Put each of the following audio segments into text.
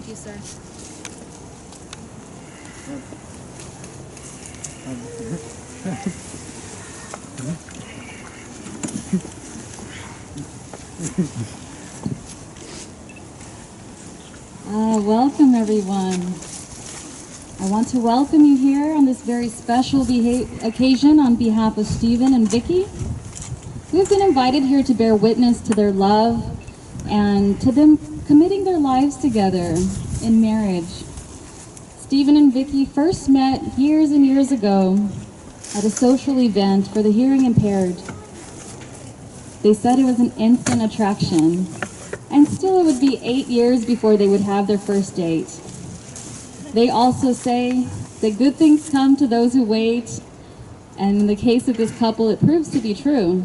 you, sir. Welcome, everyone. I want to welcome you here on this very special occasion on behalf of Stephen and Vicky, who have been invited here to bear witness to their love and to them committing their lives together in marriage. Stephen and Vicky first met years and years ago at a social event for the hearing impaired. They said it was an instant attraction, and still it would be 8 years before they would have their first date. They also say that good things come to those who wait, and in the case of this couple, it proves to be true,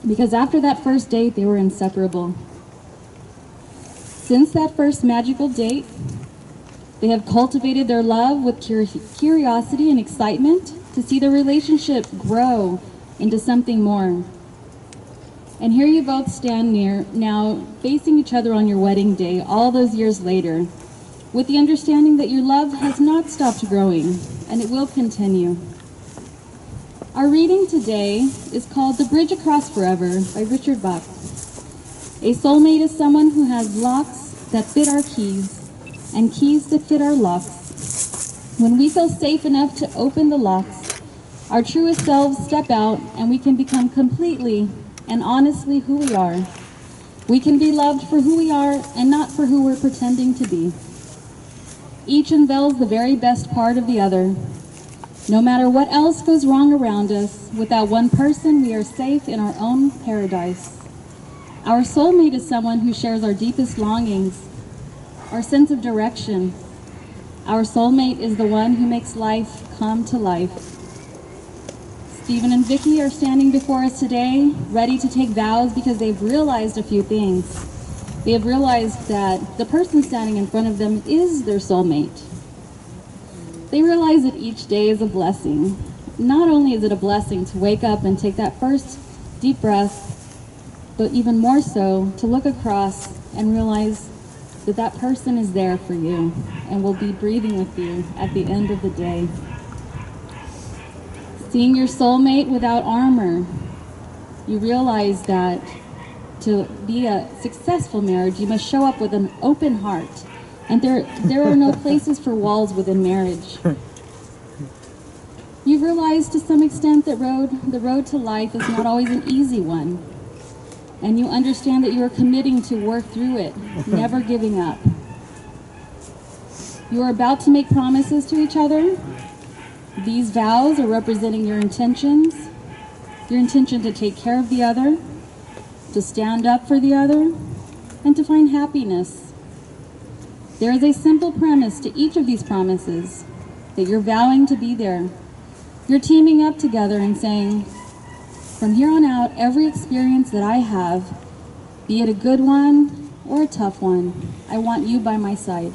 because after that first date, they were inseparable. Since that first magical date, they have cultivated their love with curiosity and excitement to see the relationship grow into something more. And here you both stand now facing each other on your wedding day all those years later, with the understanding that your love has not stopped growing, and it will continue. Our reading today is called The Bridge Across Forever by Richard Bach. A soulmate is someone who has locks that fit our keys, and keys that fit our locks. When we feel safe enough to open the locks, our truest selves step out, and we can become completely and honestly who we are. We can be loved for who we are and not for who we're pretending to be. Each unveils the very best part of the other. No matter what else goes wrong around us, without one person, we are safe in our own paradise. Our soulmate is someone who shares our deepest longings, our sense of direction. Our soulmate is the one who makes life come to life. Stephen and Vicky are standing before us today, ready to take vows because they've realized a few things. They have realized that the person standing in front of them is their soulmate. They realize that each day is a blessing. Not only is it a blessing to wake up and take that first deep breath, but even more so to look across and realize that that person is there for you and will be breathing with you at the end of the day. Seeing your soulmate without armor, you realize that to be a successful marriage, you must show up with an open heart. And there are no places for walls within marriage. You've realized to some extent that the road to life is not always an easy one. And you understand that you are committing to work through it, never giving up. You are about to make promises to each other. These vows are representing your intentions to take care of the other, to stand up for the other, and to find happiness. There is a simple premise to each of these promises, that you're vowing to be there. You're teaming up together and saying, from here on out, every experience that I have, be it a good one or a tough one, I want you by my side.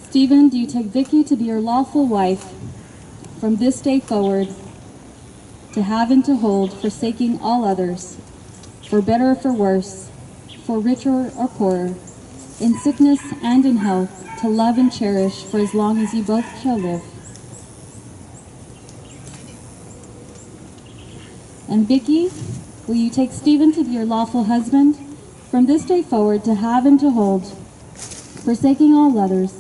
Stephen, do you take Vicky to be your lawful wife from this day forward, to have and to hold, forsaking all others, for better or for worse, for richer or poorer, in sickness and in health, to love and cherish for as long as you both shall live? And Vicky, will you take Stephen to be your lawful husband, from this day forward, to have and to hold, forsaking all others,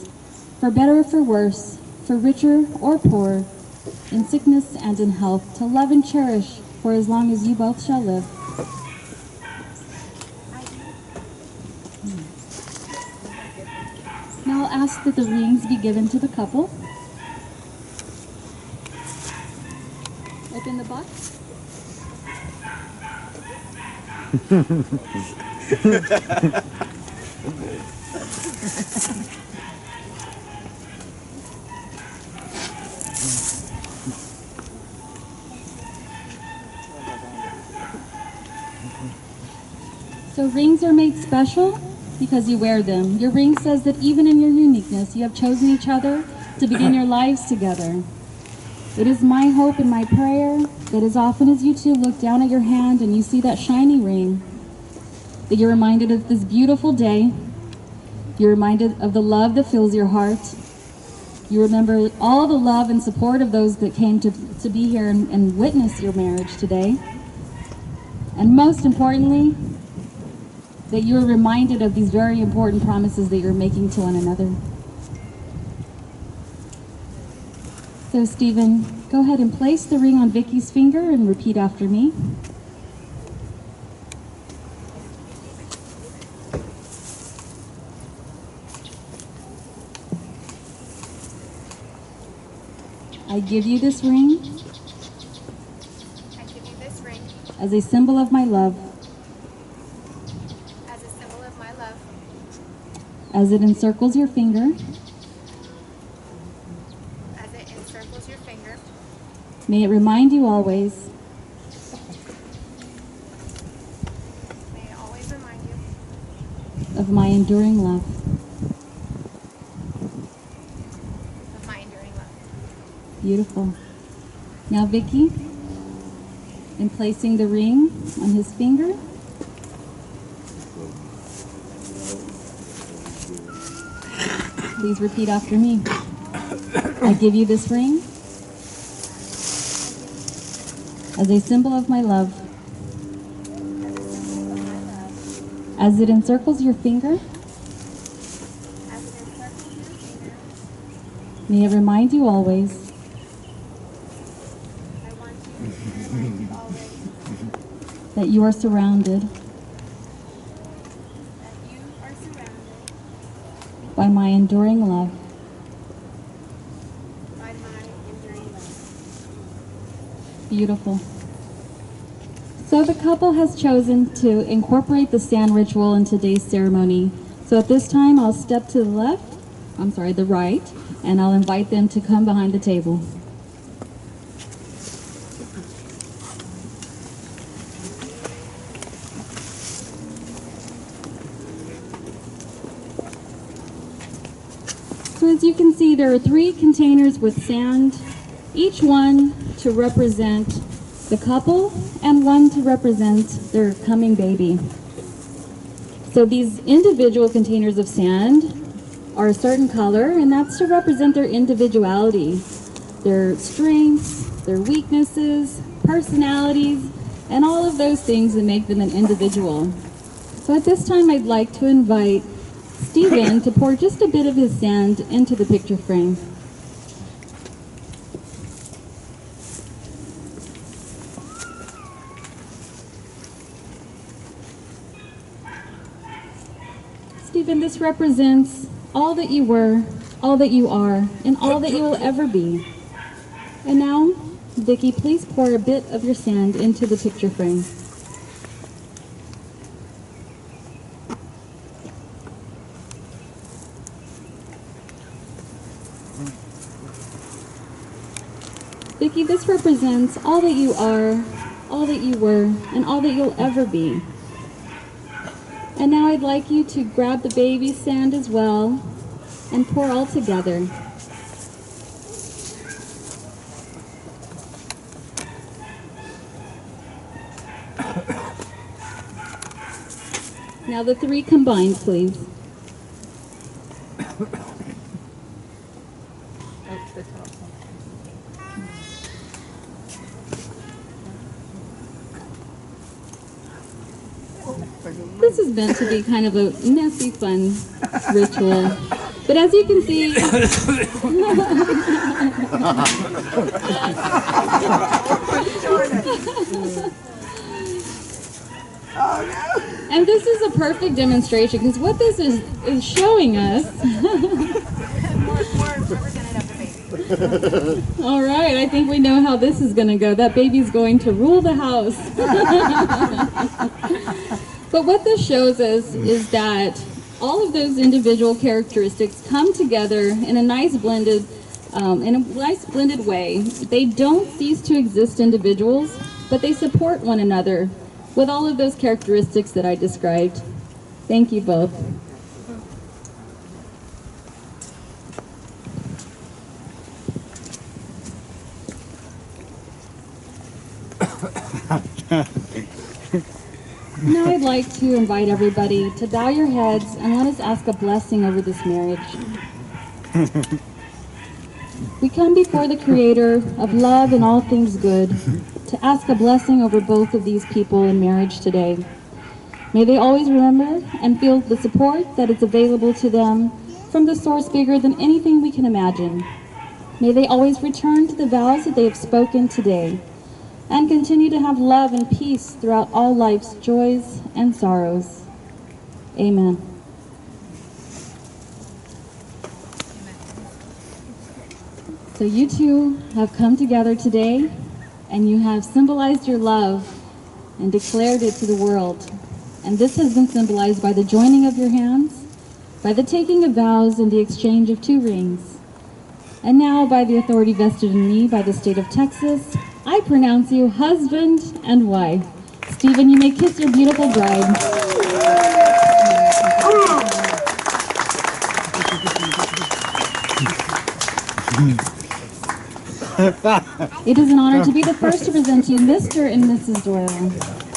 for better or for worse, for richer or poorer, in sickness and in health, to love and cherish for as long as you both shall live? Now I'll ask that the rings be given to the couple. Open the box. So rings are made special because you wear them. Your ring says that even in your uniqueness, you have chosen each other to begin your lives together. It is my hope and my prayer that as often as you two look down at your hand and you see that shiny ring, that you're reminded of this beautiful day, You're reminded of the love that fills your heart. You remember all the love and support of those that came to be here and witness your marriage today. And most importantly, that you are reminded of these very important promises that you're making to one another. So Stephen, go ahead and place the ring on Vicky's finger and repeat after me. I give you this ring. I give you this ring as a symbol of my love. as a symbol of my love. As it encircles your finger, As it encircles your finger. may it remind you always May it always remind you of my enduring love. of my enduring love. Beautiful. Now Vicky, in placing the ring on his finger, please repeat after me. I give you this ring as a symbol of my love. As it encircles your finger, As it encircles your finger. may it remind you always I want you to remind you always that you are surrounded that you are surrounded by my enduring love. by my enduring love. Beautiful. So the couple has chosen to incorporate the sand ritual in today's ceremony. So at this time, I'll step to the right, and I'll invite them to come behind the table. So as you can see, there are 3 containers with sand, each one to represent the couple and one to represent their coming baby. So these individual containers of sand are a certain color, and that's to represent their individuality, their strengths, their weaknesses, personalities, and all of those things that make them an individual. So at this time, I'd like to invite Stephen to pour just a bit of his sand into the picture frame. Stephen, this represents all that you were, all that you are, and all that you will ever be. And now, Vicky, please pour a bit of your sand into the picture frame. Vicky, this represents all that you are, all that you were, and all that you'll ever be. And now I'd like you to grab the baby sand as well and pour all together. Now the 3 combined, please. This is meant to be kind of a messy, fun ritual. But as you can see, and this is a perfect demonstration, because what this is showing us. More representative of the baby. All right, I think we know how this is going to go. That baby's going to rule the house. But what this shows us is that all of those individual characteristics come together in a nice blended way. They don't cease to exist individuals, but they support one another with all of those characteristics that I described. Thank you both. Now I'd like to invite everybody to bow your heads and let us ask a blessing over this marriage. We come before the Creator of love and all things good to ask a blessing over both of these people in marriage today. May they always remember and feel the support that is available to them from the source bigger than anything we can imagine. May they always return to the vows that they have spoken today and continue to have love and peace throughout all life's joys and sorrows. Amen. So you two have come together today and you have symbolized your love and declared it to the world. And this has been symbolized by the joining of your hands, by the taking of vows and the exchange of 2 rings. And now, by the authority vested in me by the state of Texas, I pronounce you husband and wife. Stephen, you may kiss your beautiful bride. It is an honor to be the first to present to you Mr. and Mrs. Doyle.